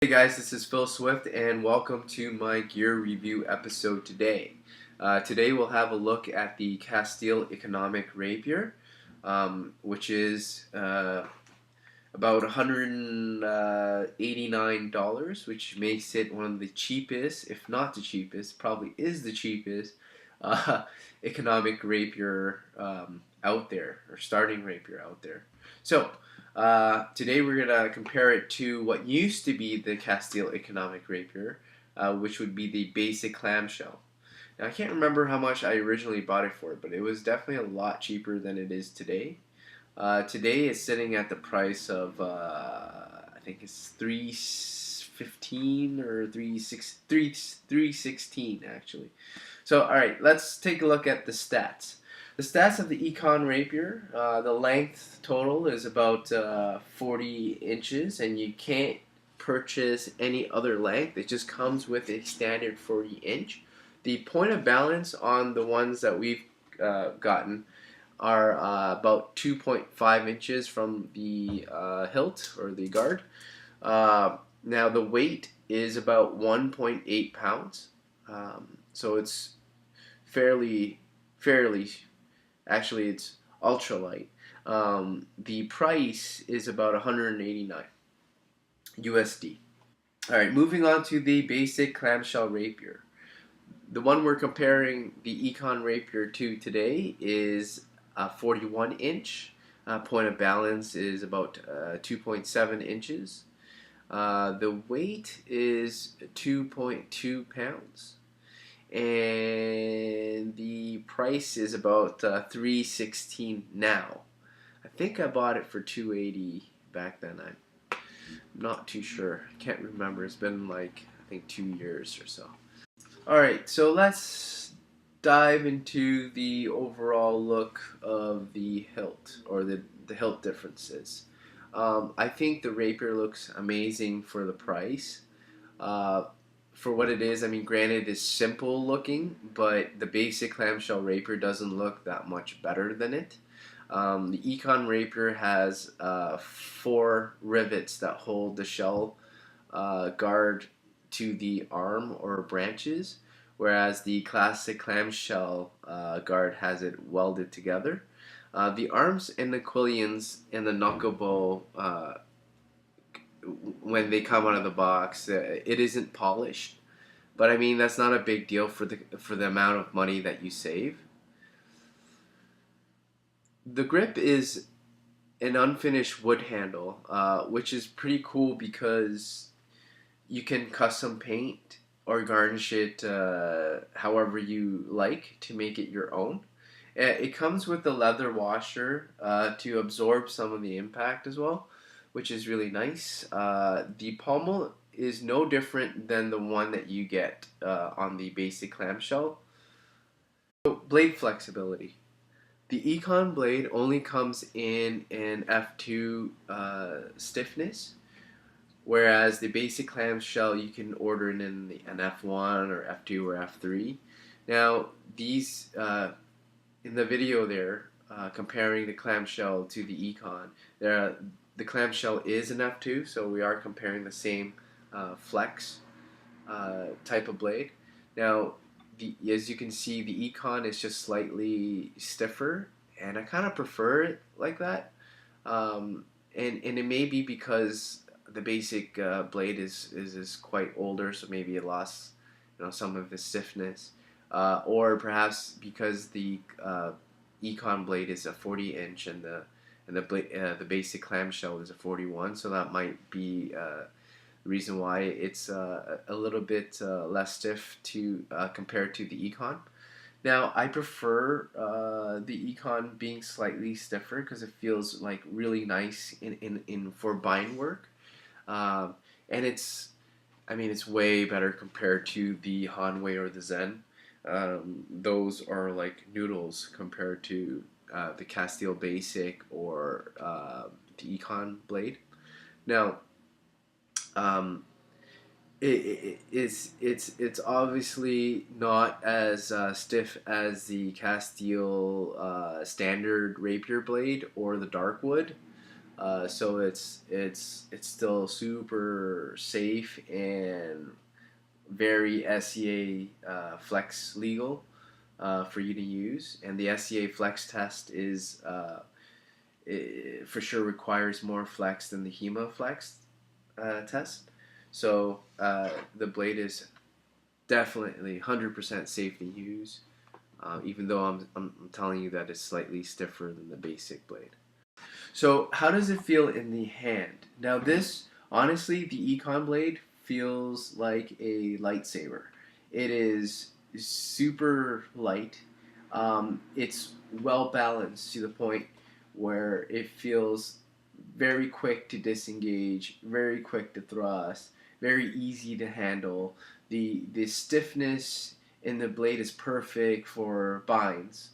Hey guys, this is Phil Swift and welcome to my gear review episode today. Today we'll have a look at the Castille Economic Rapier, which is about $189, which makes it one of the cheapest, if not the cheapest, probably is the cheapest economic rapier out there, or starting rapier out there. So, today we're going to compare it to what used to be the Castille Economic Rapier, which would be the Basic Clamshell. Now, I can't remember how much I originally bought it for, but it was definitely a lot cheaper than it is today. Today it's sitting at the price of, I think it's $315 or $316 actually. So, alright, let's take a look at the stats. The stats of the Econ Rapier, the length total is about 40 inches, and you can't purchase any other length. It just comes with a standard 40 inch. The point of balance on the ones that we've gotten are about 2.5 inches from the hilt or the guard. Now the weight is about 1.8 pounds, so it's fairly, actually it's ultralight. The price is about 189 USD. Alright, moving on to the Basic Clamshell Rapier. The one we're comparing the Econ Rapier to today is a 41 inch. Point of balance is about 2.7 inches. The weight is 2.2 pounds. And the price is about $316 now. I think I bought it for $280 back then. I'm not too sure. I can't remember. It's been like, I think, 2 years or so. Alright, so let's dive into the overall look of the hilt, or the hilt differences. I think the rapier looks amazing for the price. For what it is, I mean, granted, it's simple looking, but the Basic Clamshell Rapier doesn't look that much better than it. The Econ Rapier has 4 rivets that hold the shell guard to the arm or branches, whereas the classic clamshell guard has it welded together. The arms and the quillions and the knuckle bow, when they come out of the box, it isn't polished, but I mean that's not a big deal for the amount of money that you save. The grip is an unfinished wood handle, which is pretty cool because you can custom paint or garnish it however you like to make it your own. It comes with a leather washer to absorb some of the impact as well, which is really nice. The pommel is no different than the one that you get on the Basic Clamshell. So, blade flexibility. The Econ blade only comes in an F2 stiffness, whereas the Basic Clamshell you can order it in an F1 or F2 or F3. Now these, in the video there, comparing the clamshell to the Econ, the clamshell is an F2, so we are comparing the same flex type of blade. Now, as you can see, the Econ is just slightly stiffer, and I kind of prefer it like that. And it may be because the Basic blade is quite older, so maybe it lost some of its stiffness, or perhaps because the Econ blade is a 40 inch and the Basic Clamshell is a 41, so that might be the reason why it's a little bit less stiff compared to the Econ. Now, I prefer the Econ being slightly stiffer because it feels like really nice for bind work, and it's way better compared to the Hanwei or the Zen. Those are like noodles compared to the Castille Basic or the Econ blade. Now, it's obviously not as stiff as the Castille standard rapier blade or the dark wood, So it's still super safe and very SEA flex legal for you to use, and the SEA flex test is for sure requires more flex than the HEMA flex test. So the blade is definitely 100% safe to use, even though I'm telling you that it's slightly stiffer than the basic blade. So how does it feel in the hand? Now this, honestly, the Econ blade feels like a lightsaber. It is super light. It's well balanced to the point where it feels very quick to disengage, very quick to thrust, very easy to handle. The stiffness in the blade is perfect for binds.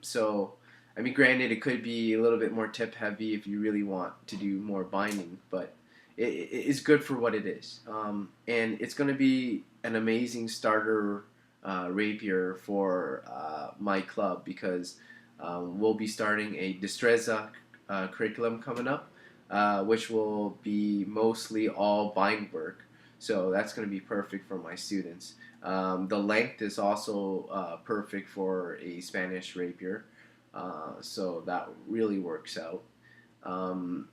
So I mean, granted, it could be a little bit more tip heavy if you really want to do more binding, but it's good for what it is. And it's going to be an amazing starter rapier for my club because we'll be starting a Destreza curriculum coming up, which will be mostly all bind work. So that's going to be perfect for my students. The length is also perfect for a Spanish rapier. So that really works out. Um,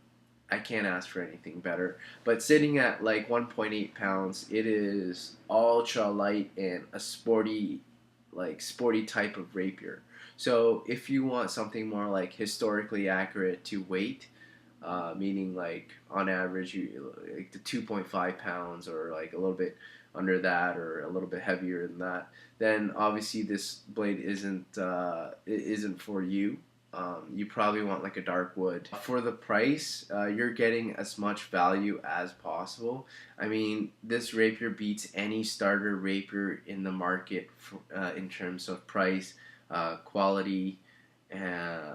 I can't ask for anything better. But sitting at like 1.8 pounds, it is ultra light and a sporty type of rapier. So if you want something more like historically accurate to weight, meaning like on average you like the 2.5 pounds or like a little bit under that or a little bit heavier than that, then obviously this blade isn't for you. You probably want like a dark wood. For the price, you're getting as much value as possible. I mean, this rapier beats any starter rapier in the market for, in terms of price, quality,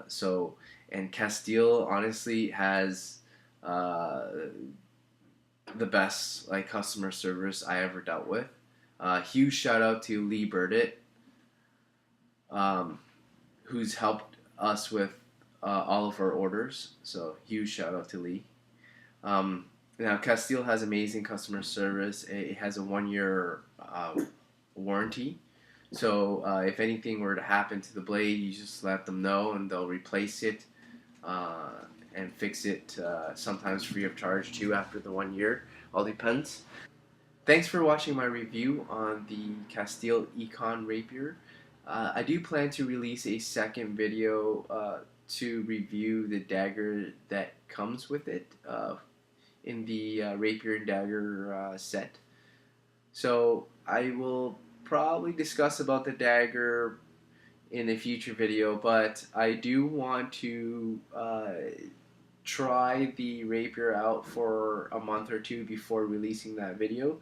so and Castille honestly has the best like customer service I ever dealt with. Huge shout out to Lee Burdett, um, who's helped us with all of our orders. So huge shout out to Lee. Um, Now Castille has amazing customer service. It has a 1 year warranty. So if anything were to happen to the blade, you just let them know and they'll replace it uh, and fix it. Sometimes free of charge too after the 1 year. All depends. Thanks for watching my review on the Castille Econ Rapier. I do plan to release a second video to review the dagger that comes with it in the Rapier and Dagger set. So I will probably discuss about the dagger in a future video, but I do want to try the rapier out for a month or two before releasing that video,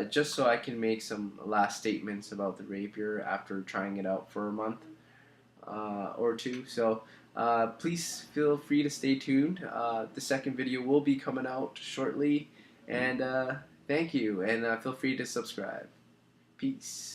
just so I can make some last statements about the rapier after trying it out for a month or two. So please feel free to stay tuned. The second video will be coming out shortly, and thank you, and feel free to subscribe. Peace.